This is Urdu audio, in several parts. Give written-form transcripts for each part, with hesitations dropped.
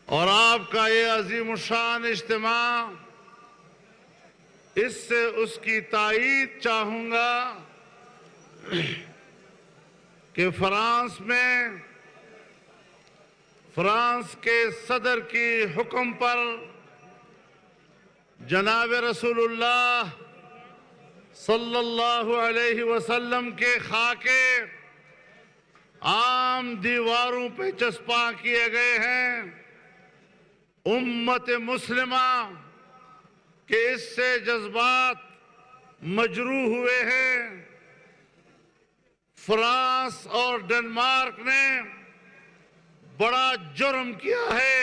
اور آپ کا یہ عظیم الشان اجتماع، اس سے اس کی تائید چاہوں گا کہ فرانس کے صدر کی حکم پر جناب رسول اللہ صلی اللہ علیہ وسلم کے خاکے عام دیواروں پہ چسپاں کیے گئے ہیں۔ امت مسلمہ کے اس سے جذبات مجروح ہوئے ہیں۔ فرانس اور ڈنمارک نے بڑا جرم کیا ہے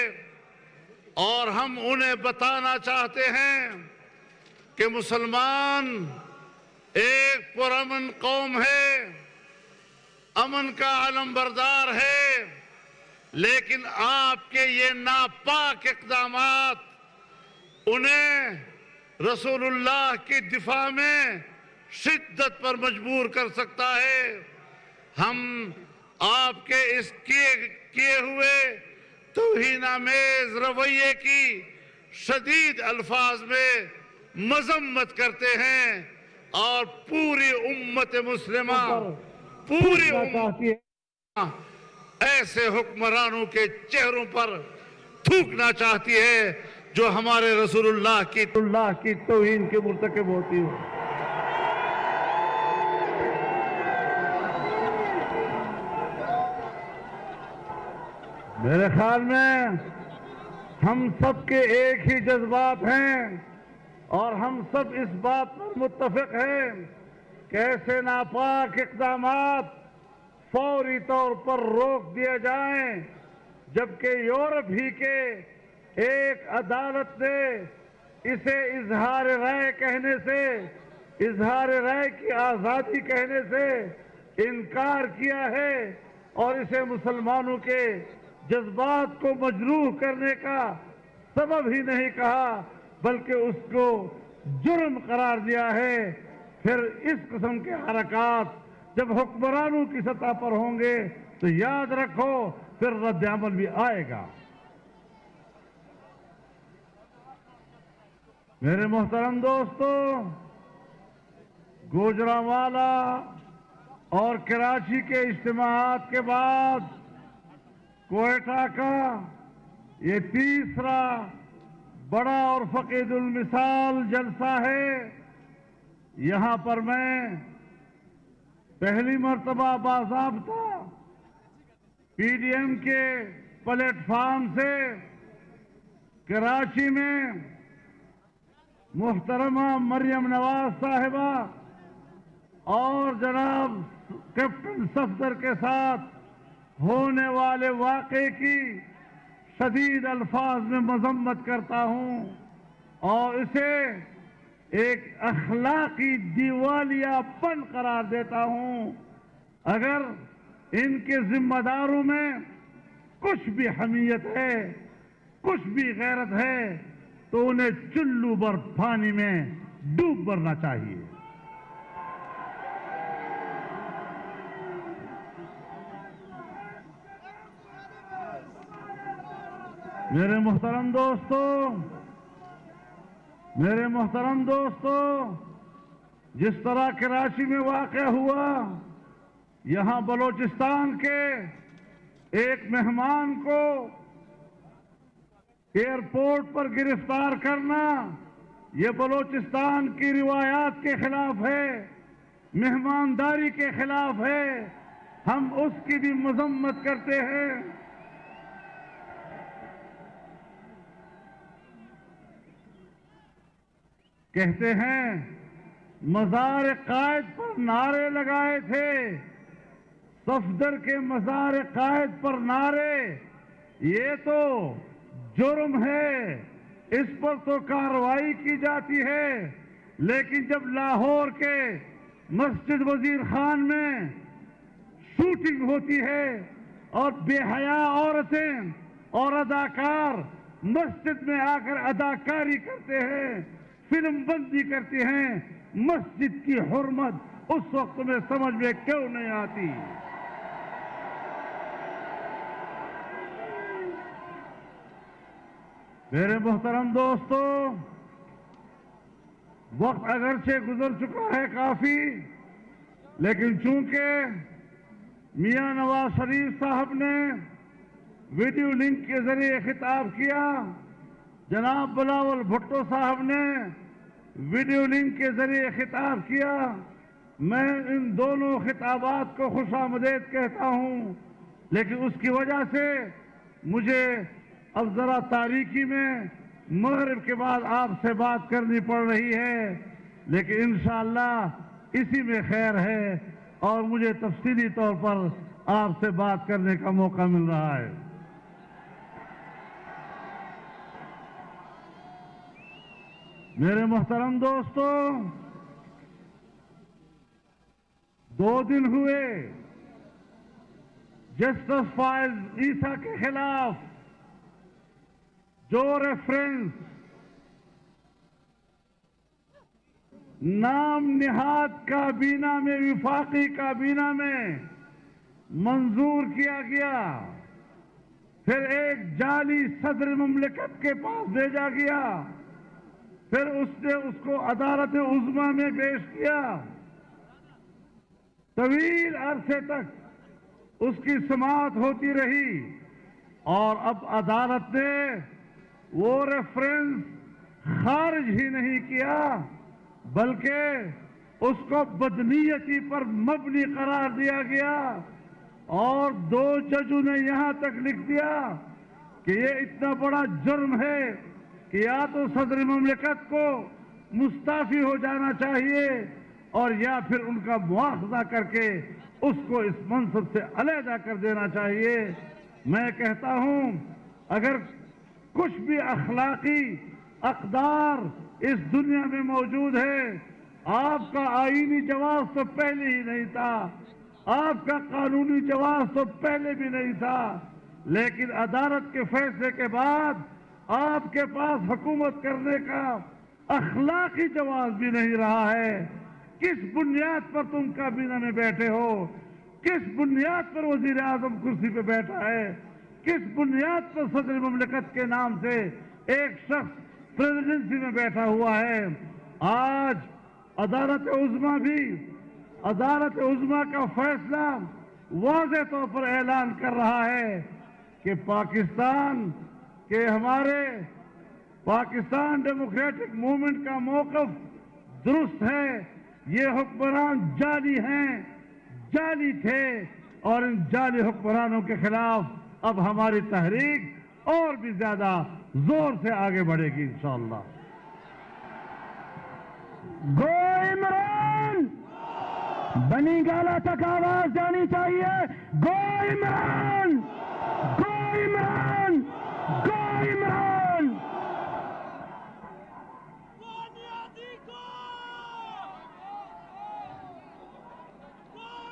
اور ہم انہیں بتانا چاہتے ہیں کہ مسلمان ایک پرامن قوم ہے، امن کا علم بردار ہے، لیکن آپ کے یہ ناپاک اقدامات انہیں رسول اللہ کی دفاع میں شدت پر مجبور کر سکتا ہے۔ ہم آپ کے اس کیے ہوئے توہین آمیز رویے کی شدید الفاظ میں مذمت کرتے ہیں اور پوری امت مسلمہ ایسے حکمرانوں کے چہروں پر تھوکنا چاہتی ہے جو ہمارے رسول اللہ کی توہین کے مرتکب ہوتی ہو۔ میرے خیال میں ہم سب کے ایک ہی جذبات ہیں اور ہم سب اس بات پر متفق ہیں کہ ایسے ناپاک اقدامات فوری طور پر روک دیے جائیں، جبکہ یورپ ہی کے ایک عدالت نے اسے اظہار رائے کہنے سے، اظہار رائے کی آزادی کہنے سے انکار کیا ہے اور اسے مسلمانوں کے جذبات کو مجروح کرنے کا سبب ہی نہیں کہا بلکہ اس کو جرم قرار دیا ہے۔ پھر اس قسم کے حرکات جب حکمرانوں کی سطح پر ہوں گے تو یاد رکھو پھر رد عمل بھی آئے گا۔ میرے محترم دوستو، گوجرانوالا اور کراچی کے اجتماعات کے بعد کوئٹہ کا یہ تیسرا بڑا اور فقید المثال جلسہ ہے۔ یہاں پر میں پہلی مرتبہ باضابطہ پی ڈی ایم کے پلیٹ فارم سے کراچی میں محترمہ مریم نواز صاحبہ اور جناب کیپٹن صفدر کے ساتھ ہونے والے واقعے کی شدید الفاظ میں مذمت کرتا ہوں اور اسے ایک اخلاقی دیوالیہ پن قرار دیتا ہوں۔ اگر ان کے ذمہ داروں میں کچھ بھی حمیت ہے، کچھ بھی غیرت ہے تو انہیں چلو بھر پانی میں ڈوب مرنا چاہیے۔ میرے محترم دوستو، جس طرح کراچی میں واقع ہوا، یہاں بلوچستان کے ایک مہمان کو ایئرپورٹ پر گرفتار کرنا یہ بلوچستان کی روایات کے خلاف ہے، مہمانداری کے خلاف ہے۔ ہم اس کی بھی مذمت کرتے ہیں۔ کہتے ہیں مزار قائد پر نعرے لگائے تھے، صفدر کے مزار قائد پر نعرے، یہ تو جرم ہے، اس پر تو کارروائی کی جاتی ہے، لیکن جب لاہور کے مسجد وزیر خان میں شوٹنگ ہوتی ہے اور بے حیا عورتیں اور اداکار مسجد میں آ کر اداکاری کرتے ہیں، فلم بندی کرتے ہیں، مسجد کی حرمت اس وقت میں سمجھ میں کیوں نہیں آتی؟ میرے محترم دوستو، وقت اگرچہ گزر چکا ہے کافی، لیکن چونکہ میاں نواز شریف صاحب نے ویڈیو لنک کے ذریعے خطاب کیا، جناب بلاول بھٹو صاحب نے ویڈیو لنک کے ذریعے خطاب کیا، میں ان دونوں خطابات کو خوش آمدید کہتا ہوں، لیکن اس کی وجہ سے مجھے اب ذرا تاریکی میں مغرب کے بعد آپ سے بات کرنی پڑ رہی ہے، لیکن انشاءاللہ اسی میں خیر ہے اور مجھے تفصیلی طور پر آپ سے بات کرنے کا موقع مل رہا ہے۔ میرے محترم دوستو، 2 دن ہوئے جسٹس فائز عیسیٰ کے خلاف جو ریفرنس نام نہاد کابینہ میں، وفاقی کابینہ میں منظور کیا گیا، پھر ایک جعلی صدر مملکت کے پاس بھیجا گیا، پھر اس نے اس کو عدالت عظمیٰ میں پیش کیا، طویل عرصے تک اس کی سماعت ہوتی رہی اور اب عدالت نے وہ ریفرنس خارج ہی نہیں کیا بلکہ اس کو بدنیتی پر مبنی قرار دیا گیا، اور 2 ججوں نے یہاں تک لکھ دیا کہ یہ اتنا بڑا جرم ہے کہ یا تو صدر مملکت کو مستعفی ہو جانا چاہیے اور یا پھر ان کا مواخذہ کر کے اس کو اس منصب سے علیحدہ کر دینا چاہیے۔ میں کہتا ہوں اگر کچھ بھی اخلاقی اقدار اس دنیا میں موجود ہے، آپ کا آئینی جواز تو پہلے ہی نہیں تھا، آپ کا قانونی جواز تو پہلے بھی نہیں تھا، لیکن عدالت کے فیصلے کے بعد آپ کے پاس حکومت کرنے کا اخلاقی جواز بھی نہیں رہا ہے۔ کس بنیاد پر تم کابینہ میں بیٹھے ہو؟ کس بنیاد پر وزیر اعظم کرسی پہ بیٹھا ہے؟ کس بنیاد پر صدر مملکت کے نام سے ایک شخص پریزیڈنسی میں بیٹھا ہوا ہے؟ آج عدالت عظمیٰ بھی عدالت عظمیٰ کا فیصلہ واضح طور پر اعلان کر رہا ہے کہ پاکستان کے ہمارے پاکستان ڈیموکریٹک موومنٹ کا موقف درست ہے، یہ حکمران جعلی ہیں، جعلی تھے، اور ان جعلی حکمرانوں کے خلاف اب ہماری تحریک اور بھی زیادہ زور سے آگے بڑھے گی انشاءاللہ۔ گو عمران، بنی گالا تک آواز جانی چاہیے، گو عمران، گو عمران، گو عمران۔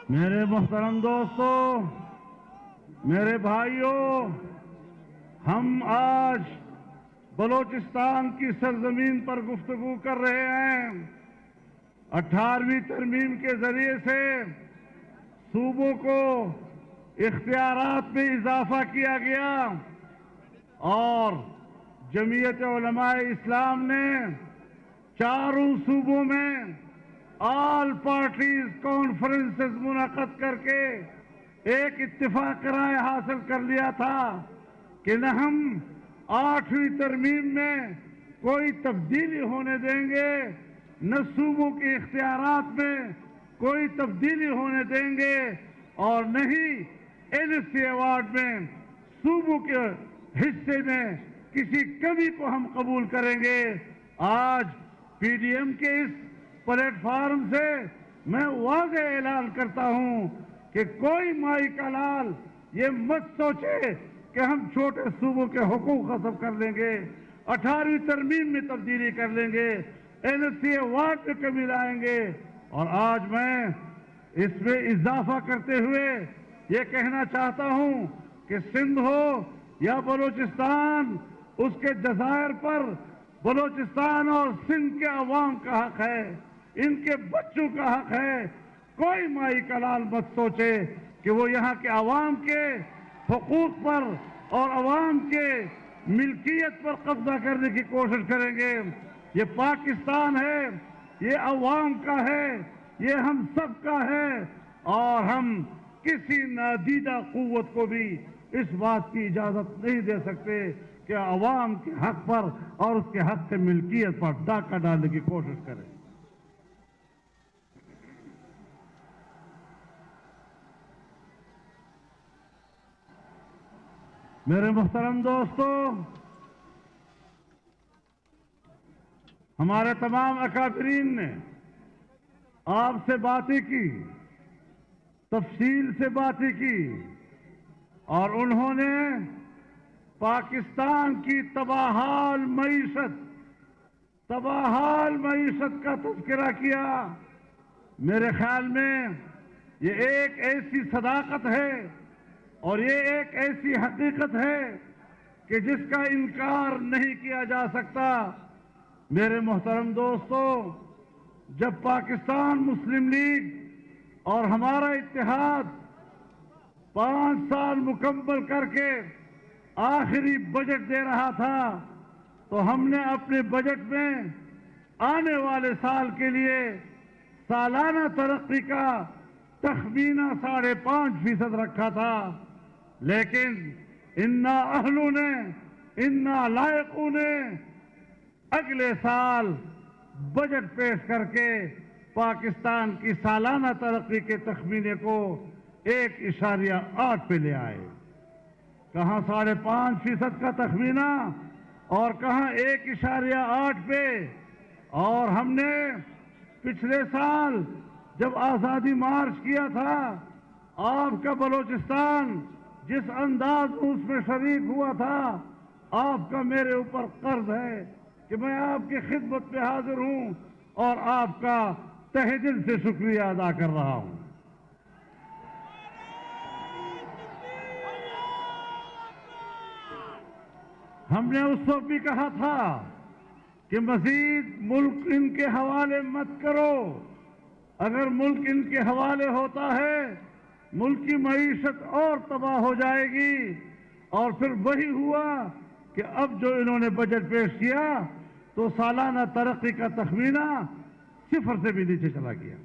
میرے محترم دوستو، میرے بھائیوں، ہم آج بلوچستان کی سرزمین پر گفتگو کر رہے ہیں۔ 18ویں ترمیم کے ذریعے سے صوبوں کو اختیارات میں اضافہ کیا گیا اور جمعیت علماء اسلام نے 4 صوبوں میں آل پارٹیز کانفرنسز منعقد کر کے ایک اتفاق رائے حاصل کر لیا تھا کہ نہ ہم 8ویں ترمیم میں کوئی تبدیلی ہونے دیں گے، نہ صوبوں کے اختیارات میں کوئی تبدیلی ہونے دیں گے، اور نہ ہی NSC ایوارڈ میں صوبوں کے حصے میں کسی کمی کو ہم قبول کریں گے۔ آج PDM کے اس پلیٹ فارم سے میں واضح اعلان کرتا ہوں کہ کوئی مائی کا لال یہ مت سوچے کہ ہم چھوٹے صوبوں کے حقوق ختم کر لیں گے، 18ویں ترمیم میں تبدیلی کر لیں گے، NSC ایوارڈ میں کمی لائیں گے۔ اور آج میں اس میں اضافہ کرتے ہوئے یہ کہنا چاہتا ہوں کہ سندھ ہو یا بلوچستان، اس کے جزائر پر بلوچستان اور سندھ کے عوام کا حق ہے، ان کے بچوں کا حق ہے۔ کوئی مائی کا لال مت سوچے کہ وہ یہاں کے عوام کے حقوق پر اور عوام کے ملکیت پر قبضہ کرنے کی کوشش کریں گے. یہ پاکستان ہے، یہ عوام کا ہے، یہ ہم سب کا ہے، اور ہم کسی نادیدہ قوت کو بھی اس بات کی اجازت نہیں دے سکتے کہ عوام کے حق پر اور اس کے حق سے ملکیت پر ڈاکہ ڈالنے کی کوشش کرے. میرے محترم دوستو، ہمارے تمام اکابرین نے آپ سے باتیں کی، تفصیل سے باتیں کی، اور انہوں نے پاکستان کی تباہال معیشت کا تذکرہ کیا. میرے خیال میں یہ ایک ایسی صداقت ہے اور یہ ایک ایسی حقیقت ہے کہ جس کا انکار نہیں کیا جا سکتا. میرے محترم دوستو، جب پاکستان مسلم لیگ اور ہمارا اتحاد 5 سال مکمل کر کے آخری بجٹ دے رہا تھا تو ہم نے اپنے بجٹ میں آنے والے سال کے لیے سالانہ ترقی کا تخمینہ 5.5% رکھا تھا. لیکن انا اہلوں نے، انا لائقوں نے اگلے سال بجٹ پیش کر کے پاکستان کی سالانہ ترقی کے تخمینے کو 1.8 پہ لے آئے. کہاں 5.5% کا تخمینہ اور کہاں 1.8 پہ. اور ہم نے پچھلے سال جب آزادی مارچ کیا تھا، آپ کا بلوچستان جس انداز میں اس میں شریک ہوا تھا، آپ کا میرے اوپر قرض ہے کہ میں آپ کی خدمت میں حاضر ہوں اور آپ کا تہہ دل سے شکریہ ادا کر رہا ہوں. ہم نے اس وقت بھی کہا تھا کہ مزید ملک ان کے حوالے مت کرو. اگر ملک ان کے حوالے ہوتا ہے، ملک کی معیشت اور تباہ ہو جائے گی. اور پھر وہی ہوا کہ اب جو انہوں نے بجٹ پیش کیا تو سالانہ ترقی کا تخمینہ 0 سے بھی نیچے چلا گیا.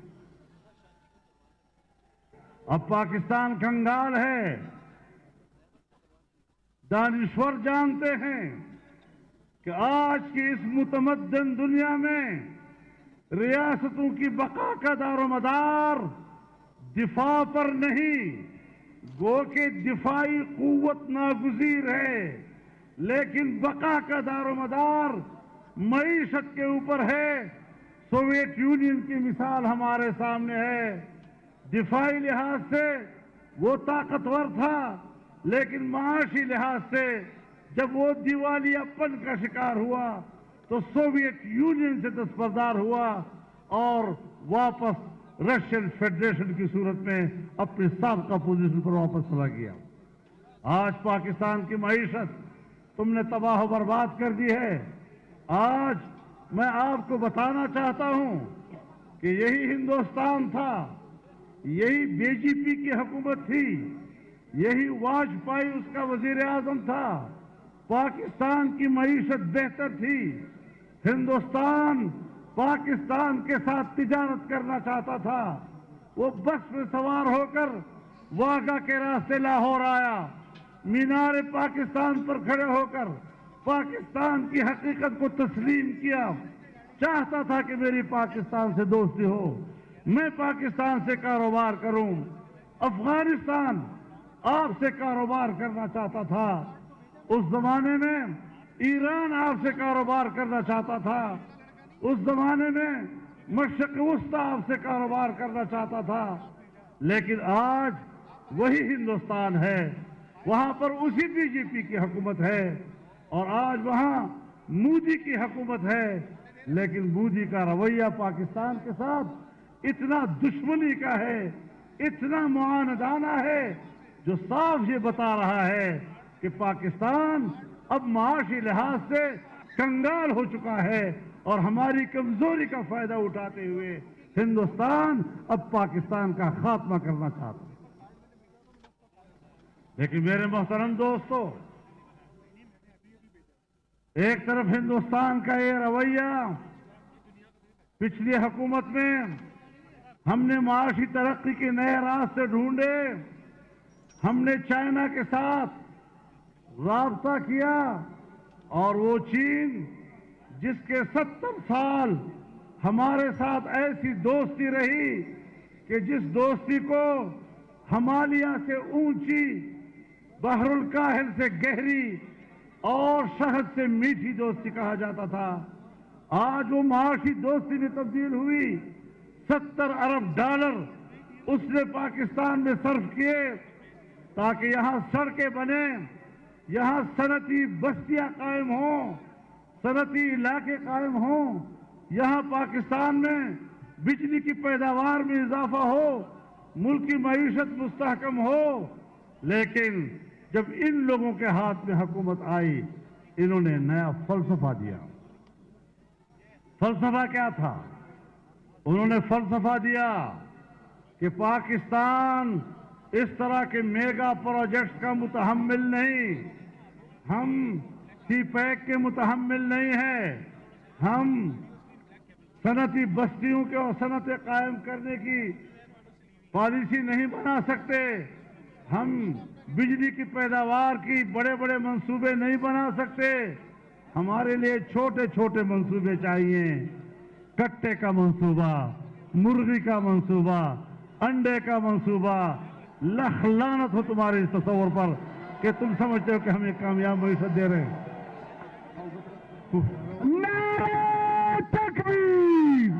اب پاکستان کنگال ہے. دانشور جانتے ہیں کہ آج کی اس متمدن دنیا میں ریاستوں کی بقا کا دار و مدار دفاع پر نہیں، گو کہ دفاعی قوت ناگزیر ہے، لیکن بقا کا دار و مدار معیشت کے اوپر ہے. سوویت یونین کی مثال ہمارے سامنے ہے. دفاعی لحاظ سے وہ طاقتور تھا، لیکن معاشی لحاظ سے جب وہ دیوالیہ پن کا شکار ہوا تو سوویت یونین سے دستبردار ہوا اور واپس رشین فیڈریشن کی صورت میں اپنے سابقہ پوزیشن پر واپس چلا گیا. آج پاکستان کی معیشت تم نے تباہ و برباد کر دی ہے. آج میں آپ کو بتانا چاہتا ہوں کہ یہی ہندوستان تھا، یہی بی جے پی کی حکومت تھی، یہی واجپئی اس کا وزیر اعظم تھا. پاکستان کی معیشت بہتر تھی. ہندوستان پاکستان کے ساتھ تجارت کرنا چاہتا تھا. وہ بس میں سوار ہو کر واگا کے راستے لاہور آیا، مینار پاکستان پر کھڑے ہو کر پاکستان کی حقیقت کو تسلیم کیا. چاہتا تھا کہ میری پاکستان سے دوستی ہو، میں پاکستان سے کاروبار کروں. افغانستان آپ سے کاروبار کرنا چاہتا تھا. اس زمانے میں ایران آپ سے کاروبار کرنا چاہتا تھا. اس زمانے میں مشرق وسطی آپ سے کاروبار کرنا چاہتا تھا. لیکن آج وہی ہندوستان ہے، وہاں پر اسی بی جے پی کی حکومت ہے اور آج وہاں مودی کی حکومت ہے. لیکن مودی کا رویہ پاکستان کے ساتھ اتنا دشمنی کا ہے، اتنا معاندانہ ہے، جو صاف یہ بتا رہا ہے کہ پاکستان اب معاشی لحاظ سے کنگال ہو چکا ہے اور ہماری کمزوری کا فائدہ اٹھاتے ہوئے ہندوستان اب پاکستان کا خاتمہ کرنا چاہتا ہے. لیکن میرے محترم دوستو، ایک طرف ہندوستان کا یہ رویہ، پچھلی حکومت میں ہم نے معاشی ترقی کے نئے راستے ڈھونڈے، ہم نے چائنا کے ساتھ رابطہ کیا، اور وہ چین جس کے 70 سال ہمارے ساتھ ایسی دوستی رہی کہ جس دوستی کو ہمالیہ سے اونچی، بحر الکاہل سے گہری اور شہد سے میٹھی دوستی کہا جاتا تھا، آج وہ معاشی دوستی میں تبدیل ہوئی۔ 70 ارب ڈالر اس نے پاکستان میں صرف کیے تاکہ یہاں سڑکیں بنیں، یہاں صنعتی بستیاں قائم ہوں، صنعتی علاقے قائم ہوں، یہاں پاکستان میں بجلی کی پیداوار میں اضافہ ہو، ملک کی معیشت مستحکم ہو۔ لیکن جب ان لوگوں کے ہاتھ میں حکومت آئی، انہوں نے نیا فلسفہ دیا۔ فلسفہ کیا تھا؟ انہوں نے فلسفہ دیا کہ پاکستان اس طرح کے میگا پروجیکٹس کا متحمل نہیں، ہم سی پیک کے متحمل نہیں ہیں، ہم صنعتی بستیوں کے اور صنعتیں قائم کرنے کی پالیسی نہیں بنا سکتے، ہم بجلی کی پیداوار کی بڑے بڑے منصوبے نہیں بنا سکتے، ہمارے لیے چھوٹے چھوٹے منصوبے چاہیے، کٹے کا منصوبہ، مرغی کا منصوبہ، انڈے کا منصوبہ۔ لخ لعنت ہو تمہارے اس تصور پر کہ تم سمجھتے ہو کہ ہم ایک کامیاب معیشت دے رہے ہیں۔ نعرہ تکبیر!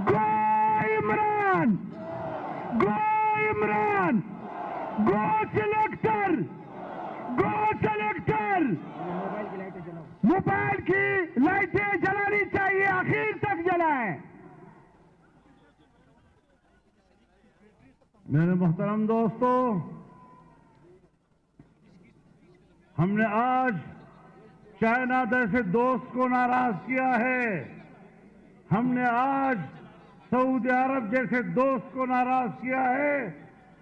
گو عمران! گو عمران! گو سلیکٹر! گو سلیکٹر! موبائل کی لائٹیں جلانی چاہیے، آخر تک جلائیں۔ میرے محترم دوستو، ہم نے آج چائنا جیسے دوست کو ناراض کیا ہے، ہم نے آج سعودی عرب جیسے دوست کو ناراض کیا ہے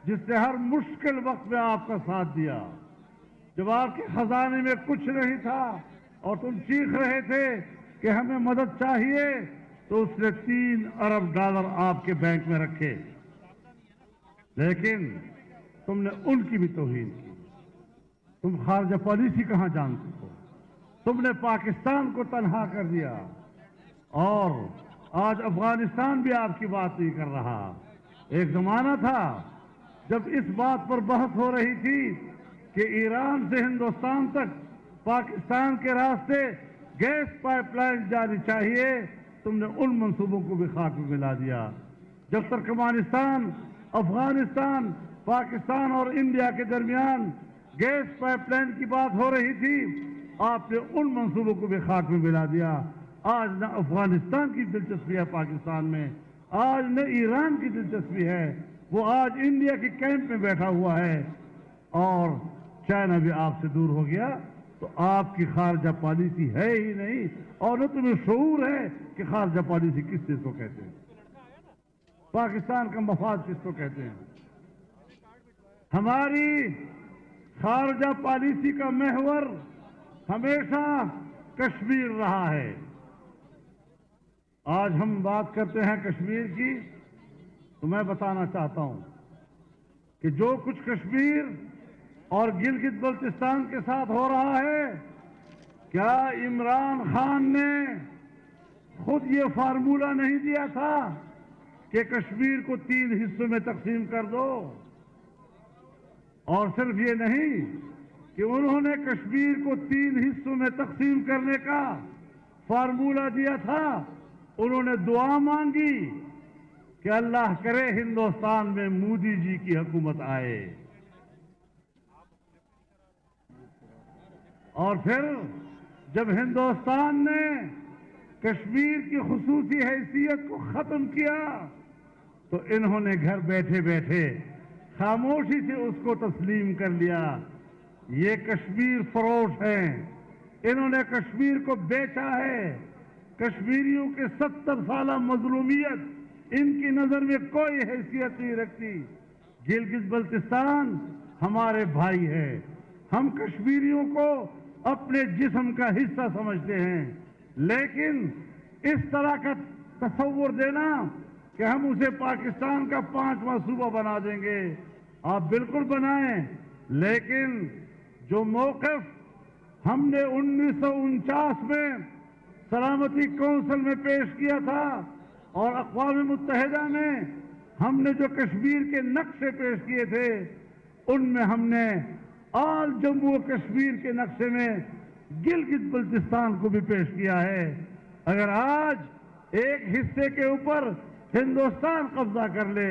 جس نے ہر مشکل وقت میں آپ کا ساتھ دیا۔ جب آپ کے خزانے میں کچھ نہیں تھا اور تم چیخ رہے تھے کہ ہمیں مدد چاہیے، تو اس نے 3 ارب ڈالر آپ کے بینک میں رکھے، لیکن تم نے ان کی بھی توہین کی۔ تم خارجہ پالیسی کہاں جانتے ہو؟ تم نے پاکستان کو تنہا کر دیا، اور آج افغانستان بھی آپ کی بات نہیں کر رہا۔ ایک زمانہ تھا جب اس بات پر بحث ہو رہی تھی کہ ایران سے ہندوستان تک پاکستان کے راستے گیس پائپ لائن جانی چاہیے، تم نے ان منصوبوں کو بھی خاک میں ملا دیا۔ جب ترکمانستان، افغانستان، پاکستان اور انڈیا کے درمیان گیس پائپ لائن کی بات ہو رہی تھی، آپ نے ان منصوبوں کو بھی خاک میں ملا دیا۔ آج نہ افغانستان کی دلچسپی ہے پاکستان میں، آج نہ ایران کی دلچسپی ہے، وہ آج انڈیا کے کیمپ میں بیٹھا ہوا ہے، اور چائنا بھی آپ سے دور ہو گیا۔ تو آپ کی خارجہ پالیسی ہے ہی نہیں، اور نہ تمہیں شعور ہے کہ خارجہ پالیسی کس چیز کو کہتے ہیں، پاکستان کا مفاد کس کو کہتے ہیں۔ ہماری خارجہ پالیسی کا محور ہمیشہ کشمیر رہا ہے۔ آج ہم بات کرتے ہیں کشمیر کی، تو میں بتانا چاہتا ہوں کہ جو کچھ کشمیر اور گلگت بلتستان کے ساتھ ہو رہا ہے، کیا عمران خان نے خود یہ فارمولہ نہیں دیا تھا کہ کشمیر کو 3 حصوں میں تقسیم کر دو؟ اور صرف یہ نہیں کہ انہوں نے کشمیر کو 3 حصوں میں تقسیم کرنے کا فارمولہ دیا تھا، انہوں نے دعا مانگی کہ اللہ کرے ہندوستان میں مودی جی کی حکومت آئے، اور پھر جب ہندوستان نے کشمیر کی خصوصی حیثیت کو ختم کیا، تو انہوں نے گھر بیٹھے بیٹھے خاموشی سے اس کو تسلیم کر لیا۔ یہ کشمیر فروش ہیں، انہوں نے کشمیر کو بیچا ہے۔ کشمیریوں کے 70 سالہ مظلومیت ان کی نظر میں کوئی حیثیت نہیں رکھتی۔ گلگت بلتستان ہمارے بھائی ہے، ہم کشمیریوں کو اپنے جسم کا حصہ سمجھتے ہیں، لیکن اس طرح کا تصور دینا کہ ہم اسے پاکستان کا 5واں صوبہ بنا دیں گے، آپ بالکل بنائیں، لیکن جو موقف ہم نے 1949 میں سلامتی کونسل میں پیش کیا تھا اور اقوام متحدہ میں ہم نے جو کشمیر کے نقشے پیش کیے تھے، ان میں ہم نے آل جموں و کشمیر کے نقشے میں گلگت بلتستان کو بھی پیش کیا ہے۔ اگر آج ایک حصے کے اوپر ہندوستان قبضہ کر لے،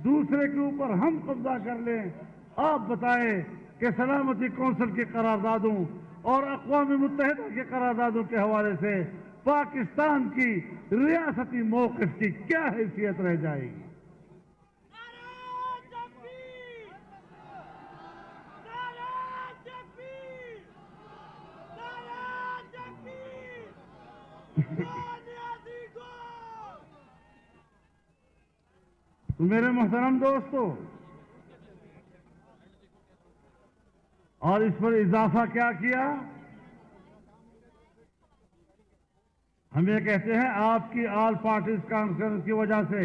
دوسرے کے اوپر ہم قبضہ کر لیں، آپ بتائیں کہ سلامتی کونسل کی قراردادوں اور اقوام متحدہ کے قراردادوں کے حوالے سے پاکستان کی ریاستی موقف کی کیا حیثیت رہ جائے گی؟ تو میرے محترم دوستو، اور اس پر اضافہ کیا کیا؟ ہم یہ کہتے ہیں آپ کی آل پارٹیز کانفرنس کی وجہ سے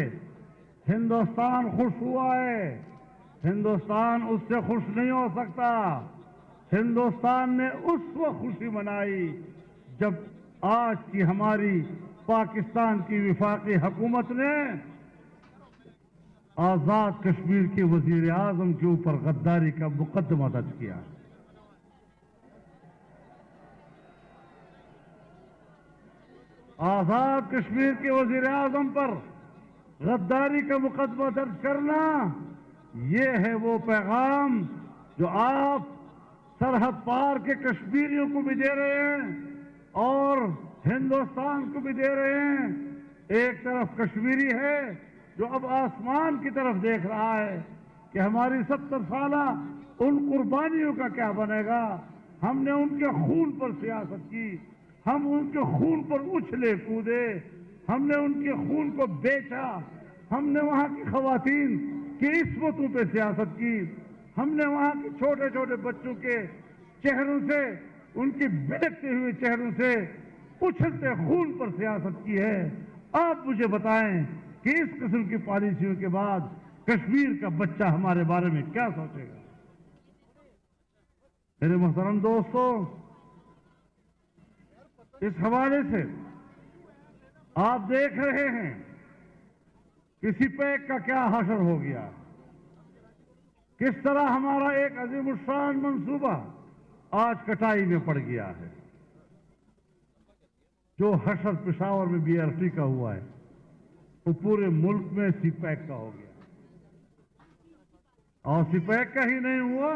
ہندوستان خوش ہوا ہے۔ ہندوستان اس سے خوش نہیں ہو سکتا۔ ہندوستان نے اس وقت خوشی منائی جب آج کی ہماری پاکستان کی وفاقی حکومت نے آزاد کشمیر کے وزیر اعظم کے اوپر غداری کا مقدمہ درج کیا۔ آزاد کشمیر کے وزیر اعظم پر غداری کا مقدمہ درج کرنا، یہ ہے وہ پیغام جو آپ سرحد پار کے کشمیریوں کو بھی دے رہے ہیں اور ہندوستان کو بھی دے رہے ہیں۔ ایک طرف کشمیری ہے جو اب آسمان کی طرف دیکھ رہا ہے کہ ہماری 70 سالہ ان قربانیوں کا کیا بنے گا۔ ہم نے ان کے خون پر سیاست کی، ہم ان کے خون پر اچھلے کودے، ہم نے ان کے خون کو بیچا، ہم نے وہاں کی خواتین کی عصمتوں پہ سیاست کی، ہم نے وہاں کے چھوٹے چھوٹے بچوں کے چہروں سے، ان کی بہکتے ہوئے چہروں سے اچھلتے خون پر سیاست کی ہے۔ آپ مجھے بتائیں کہ اس قسم کی پالیسیوں کے بعد کشمیر کا بچہ ہمارے بارے میں کیا سوچے گا؟ میرے محترم دوستو، اس حوالے سے آپ دیکھ رہے ہیں کسی پیک کا کیا حشر ہو گیا، کس طرح ہمارا ایک عظیم الشان منصوبہ آج کٹائی میں پڑ گیا ہے۔ جو حشر پشاور میں بی آر ٹی کا ہوا ہے وہ پورے ملک میں سی پیک کا ہو گیا، اور سی پیک کا ہی نہیں ہوا،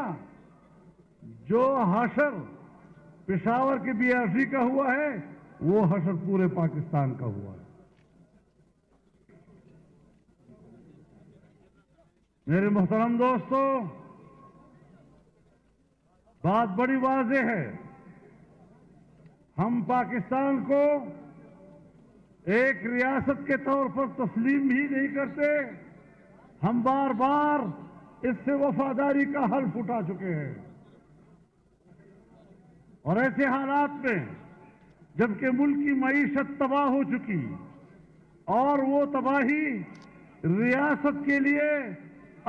جو حشر پشاور کے بی آر سی کا ہوا ہے وہ حشر پورے پاکستان کا ہوا ہے۔ میرے محترم دوستو، بات بڑی واضح ہے، ہم پاکستان کو ایک ریاست کے طور پر تسلیم ہی نہیں کرتے، ہم بار بار اس سے وفاداری کا حلف اٹھا چکے ہیں، اور ایسے حالات میں جبکہ ملک کی معیشت تباہ ہو چکی اور وہ تباہی ریاست کے لیے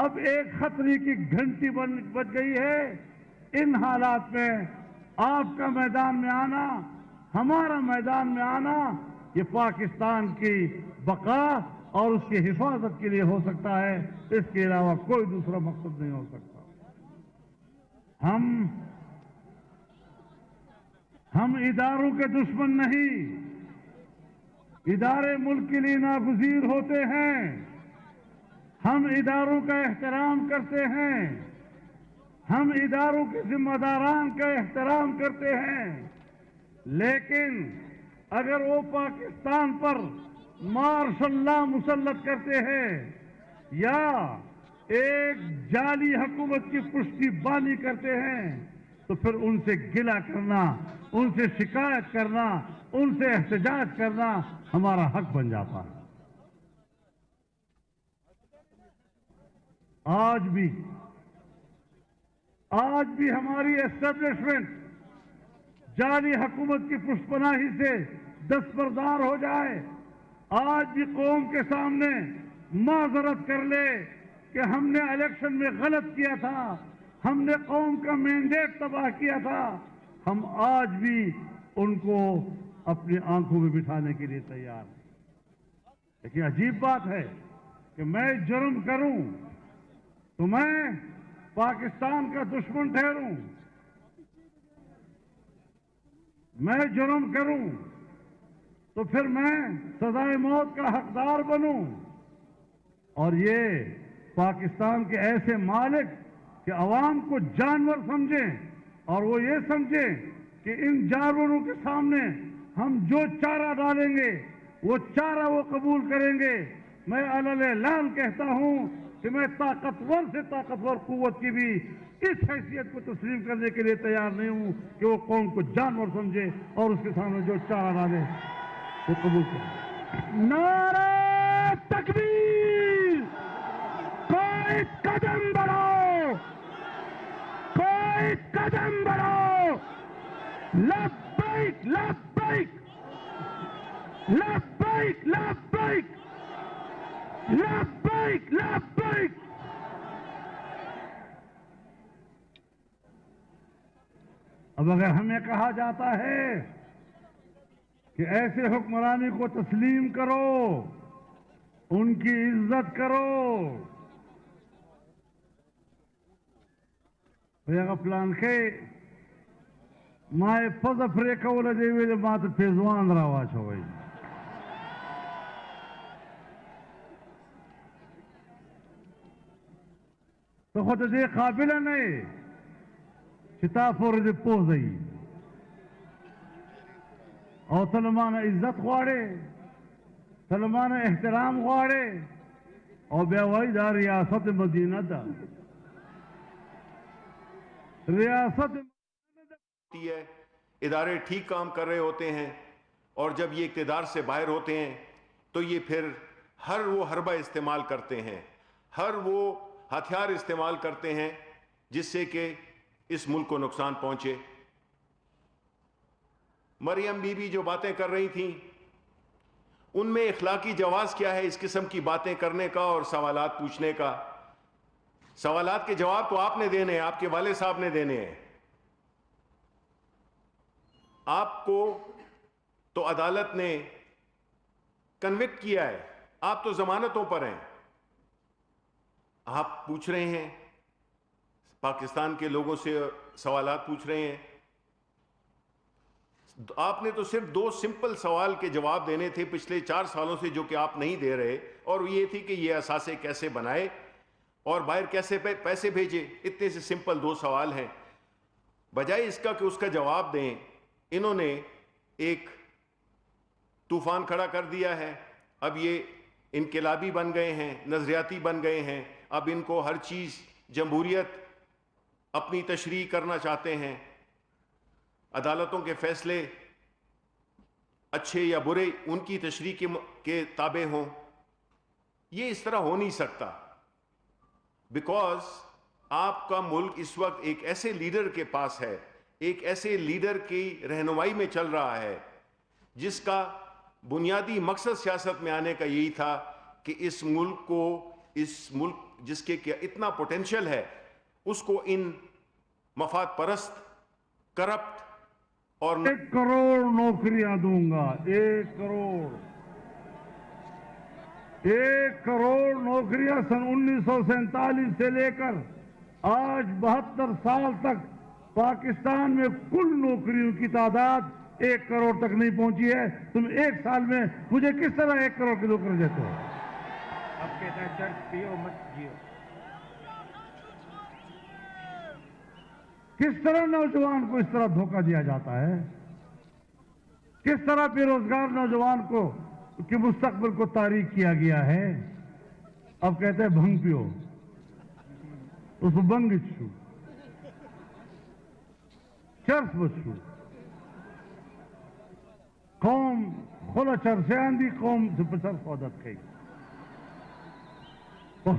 اب ایک خطرے کی گھنٹی بج گئی ہے، ان حالات میں آپ کا میدان میں آنا، ہمارا میدان میں آنا، یہ پاکستان کی بقا اور اس کی حفاظت کے لیے ہو سکتا ہے، اس کے علاوہ کوئی دوسرا مقصد نہیں ہو سکتا۔ ہم اداروں کے دشمن نہیں، ادارے ملک کے لیے ناگزیر ہوتے ہیں، ہم اداروں کا احترام کرتے ہیں، ہم اداروں کے ذمہ داران کا احترام کرتے ہیں، لیکن اگر وہ پاکستان پر مارشل لا مسلط کرتے ہیں یا ایک جعلی حکومت کی پشتی بانی کرتے ہیں تو پھر ان سے گلہ کرنا، ان سے شکایت کرنا، ان سے احتجاج کرنا ہمارا حق بن جاتا ہے۔ آج بھی ہماری اسٹیبلشمنٹ جعلی حکومت کی پشت پناہی سے دستبردار ہو جائے، آج بھی قوم کے سامنے معذرت کر لے کہ ہم نے الیکشن میں غلط کیا تھا، ہم نے قوم کا مینڈیٹ تباہ کیا تھا، ہم آج بھی ان کو اپنی آنکھوں میں بٹھانے کے لیے تیار ہیں۔ لیکن عجیب بات ہے کہ میں جرم کروں تو میں پاکستان کا دشمن ٹھہروں، میں جرم کروں تو پھر میں سزائے موت کا حقدار بنوں، اور یہ پاکستان کے ایسے مالک کہ عوام کو جانور سمجھیں اور وہ یہ سمجھیں کہ ان جانوروں کے سامنے ہم جو چارہ ڈالیں گے وہ چارہ وہ قبول کریں گے۔ میں علل اعلان کہتا ہوں کہ میں طاقتور سے طاقتور قوت کی بھی اس حیثیت کو تسلیم کرنے کے لیے تیار نہیں ہوں کہ وہ قوم کو جانور سمجھے اور اس کے سامنے جو چارہ ڈالے وہ قبول کرے۔ نعرہ تکبیر! کوئی قدم بڑھاؤ، کوئی قدم بڑھاؤ! لبیک لبیک لبیک لبیک لبیک لبیک! اب اگر ہمیں کہا جاتا ہے کہ ایسے حکمرانی کو تسلیم کرو، ان کی عزت کرو، پلان کے مائے پز پریکول دے ویلے مات پیزوان راوا چھوئی تو خود دے قابل نہیں چتا فور دے پوزئی اور سلمان عزت خواڑے، سلمان احترام خواڑے اور بیوائی دا ریاست مدینہ دا ریاست ہے، ادارے ٹھیک کام کر رہے ہوتے ہیں، اور جب یہ اقتدار سے باہر ہوتے ہیں تو یہ پھر ہر وہ حربہ استعمال کرتے ہیں، ہر وہ ہتھیار استعمال کرتے ہیں جس سے کہ اس ملک کو نقصان پہنچے۔ مریم بی بی جو باتیں کر رہی تھیں ان میں اخلاقی جواز کیا ہے اس قسم کی باتیں کرنے کا اور سوالات پوچھنے کا؟ سوالات کے جواب تو آپ نے دینے ہیں، آپ کے والد صاحب نے دینے ہیں۔ آپ کو تو عدالت نے کنوکٹ کیا ہے، آپ تو ضمانتوں پر ہیں، آپ پوچھ رہے ہیں پاکستان کے لوگوں سے سوالات پوچھ رہے ہیں۔ آپ نے تو صرف 2 سمپل سوال کے جواب دینے تھے پچھلے 4 سالوں سے جو کہ آپ نہیں دے رہے، اور یہ تھی کہ یہ اثاثے کیسے بنائے اور باہر کیسے پیسے بھیجے۔ اتنے سے سمپل 2 سوال ہیں، بجائے اس کا کہ اس کا جواب دیں انہوں نے ایک طوفان کھڑا کر دیا ہے۔ اب یہ انقلابی بن گئے ہیں، نظریاتی بن گئے ہیں، اب ان کو ہر چیز جمہوریت اپنی تشریح کرنا چاہتے ہیں، عدالتوں کے فیصلے اچھے یا برے ان کی تشریح کے تابع ہوں۔ یہ اس طرح ہو نہیں سکتا، بیکاز آپ کا ملک اس وقت ایک ایسے لیڈر کے پاس ہے، ایک ایسے لیڈر کی رہنمائی میں چل رہا ہے جس کا بنیادی مقصد سیاست میں آنے کا یہی تھا کہ اس ملک جس کے اتنا پوٹینشل ہے اس کو ان مفاد پرست، کرپٹ اور 1 کروڑ نوکریاں دوں گا، 1 کروڑ نوکریاں سن 1947 سے لے کر آج 72 سال تک پاکستان میں کل نوکریوں کی تعداد 1 کروڑ تک نہیں پہنچی ہے۔ تم 1 سال میں مجھے کس طرح 1 کروڑ کی نوکری دیتے ہو؟ اب کہتا ہے چرچ پیو مت جیو۔ کس طرح نوجوان کو اس طرح دھوکہ دیا جاتا ہے؟ کس طرح بے روزگار نوجوان کو کے مستقبل کو تاریک کیا گیا ہے؟ اب کہتے ہیں بھنگ پیو، اس کو بنگ چھو چرس بچو قوم خلا چرسیان دی قوم سے پچرس عادت کئی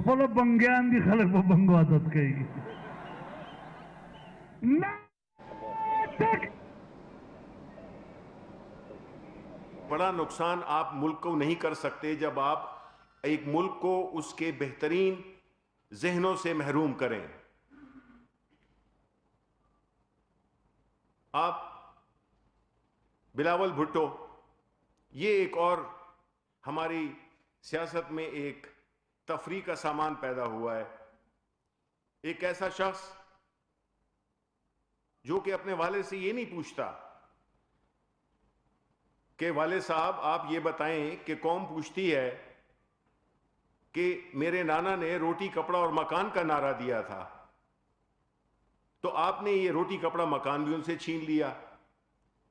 خلا بنگیان دی خلق با بنگو عادت کئی بڑا نقصان آپ ملک کو نہیں کر سکتے جب آپ ایک ملک کو اس کے بہترین ذہنوں سے محروم کریں. آپ بلاول بھٹو، یہ ایک اور ہماری سیاست میں ایک تفریح کا سامان پیدا ہوا ہے. ایک ایسا شخص جو کہ اپنے والد سے یہ نہیں پوچھتا کہ والد صاحب آپ یہ بتائیں کہ قوم پوچھتی ہے کہ میرے نانا نے روٹی کپڑا اور مکان کا نعرہ دیا تھا، تو آپ نے یہ روٹی کپڑا مکان بھی ان سے چھین لیا،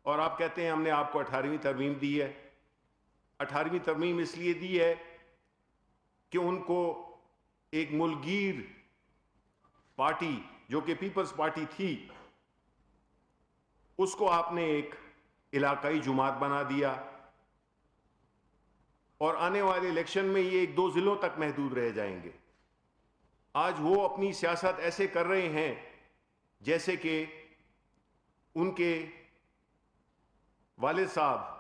اور آپ کہتے ہیں ہم نے آپ کو 18ویں ترمیم دی ہے. 18ویں ترمیم اس لیے دی ہے کہ ان کو ایک ملگیر پارٹی جو کہ پیپلز پارٹی تھی، اس کو آپ نے ایک علاقائی جماعت بنا دیا، اور آنے والے الیکشن میں یہ 1-2 ضلعوں تک محدود رہ جائیں گے. آج وہ اپنی سیاست ایسے کر رہے ہیں جیسے کہ ان کے والد صاحب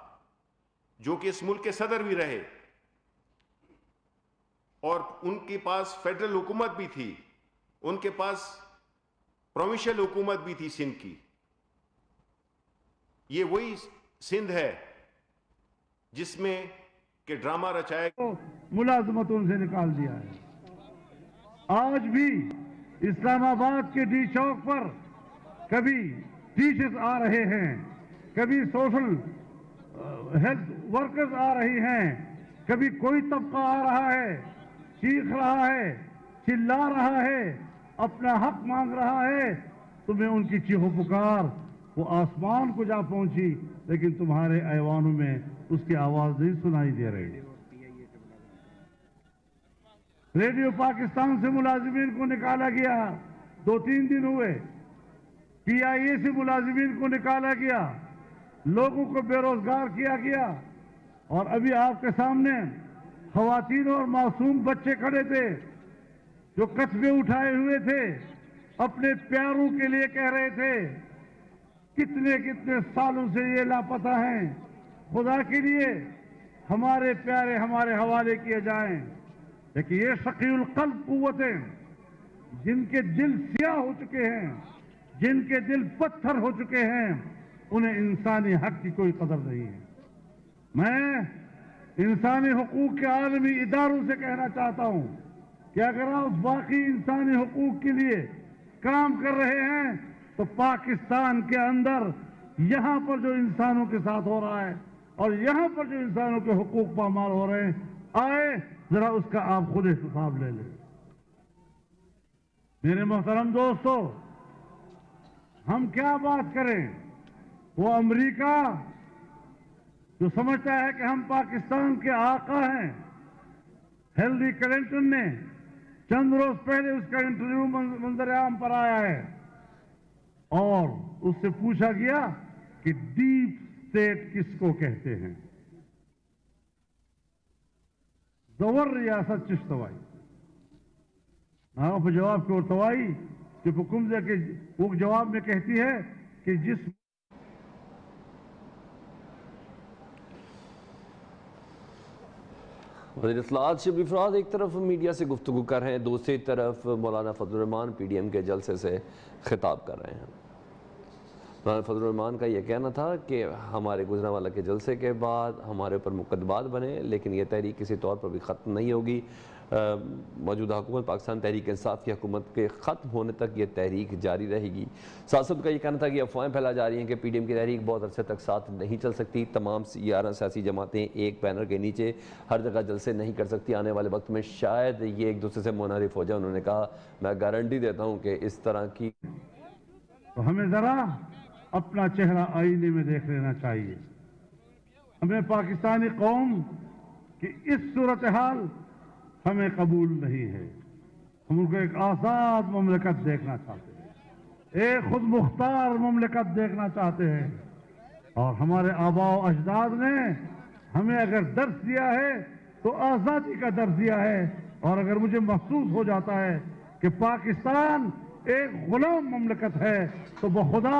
جو کہ اس ملک کے صدر بھی رہے اور ان کے پاس فیڈرل حکومت بھی تھی، ان کے پاس پروونشل حکومت بھی تھی سندھ کی. یہ وہی سندھ ہے جس میں کہ ڈرامہ رچایا ملازمتوں سے نکال دیا ہے. آج بھی اسلام آباد کے ڈی چوک پر کبھی ٹیچرز آ رہے ہیں، کبھی سوشل ہیلتھ ورکرز آ رہی ہیں، کبھی کوئی طبقہ آ رہا ہے، چیخ رہا ہے، چلا رہا ہے، اپنا حق مانگ رہا ہے. تمہیں ان کی چیخو پکار وہ آسمان کو جا پہنچی، لیکن تمہارے ایوانوں میں اس کی آواز نہیں سنائی دے رہی. ریڈیو پاکستان سے ملازمین کو نکالا گیا، 2-3 دن ہوئے. پی آئی اے سے ملازمین کو نکالا گیا، لوگوں کو بے روزگار کیا گیا. اور ابھی آپ کے سامنے خواتین اور معصوم بچے کھڑے تھے جو کتبے اٹھائے ہوئے تھے، اپنے پیاروں کے لیے کہہ رہے تھے. کتنے سالوں سے یہ لاپتہ ہیں، خدا کے لیے ہمارے پیارے ہمارے حوالے کیے جائیں. لیکن یہ شقی القلب قوتیں جن کے دل سیاہ ہو چکے ہیں، جن کے دل پتھر ہو چکے ہیں، انہیں انسانی حق کی کوئی قدر نہیں ہے. میں انسانی حقوق کے عالمی اداروں سے کہنا چاہتا ہوں کہ اگر آپ باقی انسانی حقوق کے لیے کام کر رہے ہیں تو پاکستان کے اندر یہاں پر جو انسانوں کے ساتھ ہو رہا ہے اور یہاں پر جو انسانوں کے حقوق پامال ہو رہے ہیں، آئے ذرا اس کا آپ خود حساب لے لیں. میرے محترم دوستو، ہم کیا بات کریں؟ وہ امریکہ جو سمجھتا ہے کہ ہم پاکستان کے آقا ہیں. ہیلری کلنٹن نے چند روز پہلے اس کا انٹرویو منظر عام پر آیا ہے اور اس سے پوچھا گیا کہ ڈیپ اسٹیٹ کس کو کہتے ہیں. زور ریاست چشتوائی آپ جواب کی ارتوائی کہ حکم دے کے وہ جواب میں کہتی ہے کہ جس وزیر اطلاعات شبلی فرات ایک طرف میڈیا سے گفتگو کر رہے ہیں، دوسری طرف مولانا فضل الرحمان پی ڈی ایم کے جلسے سے خطاب کر رہے ہیں. مولانا فضل الرحمان کا یہ کہنا تھا کہ ہمارے گجرانوالہ کے جلسے کے بعد ہمارے اوپر مقدمات بنے، لیکن یہ تحریک کسی طور پر بھی ختم نہیں ہوگی. موجودہ حکومت پاکستان تحریک انصاف کی حکومت کے ختم ہونے تک یہ تحریک جاری رہے گی. صاحب کا یہ کہنا تھا کہ افواہیں پھیلا جا رہی ہیں کہ پی ڈی ایم کی تحریک بہت عرصے تک ساتھ نہیں چل سکتی، تمام 11 سیاسی جماعتیں ایک بینر کے نیچے ہر جگہ جلسے نہیں کر سکتی، آنے والے وقت میں شاید یہ ایک دوسرے سے منحرف ہو جائے. انہوں نے کہا میں گارنٹی دیتا ہوں کہ اس طرح کی تو ہمیں ذرا اپنا چہرہ آئینے میں دیکھ لینا چاہیے. ہمیں پاکستانی قوم کی اس صورتحال ہمیں قبول نہیں ہے. ہم ان کو ایک آزاد مملکت دیکھنا چاہتے ہیں، ایک خود مختار مملکت دیکھنا چاہتے ہیں. اور ہمارے آباء و اجداد نے ہمیں اگر درس دیا ہے تو آزادی کا درس دیا ہے. اور اگر مجھے محسوس ہو جاتا ہے کہ پاکستان ایک غلام مملکت ہے تو بخدا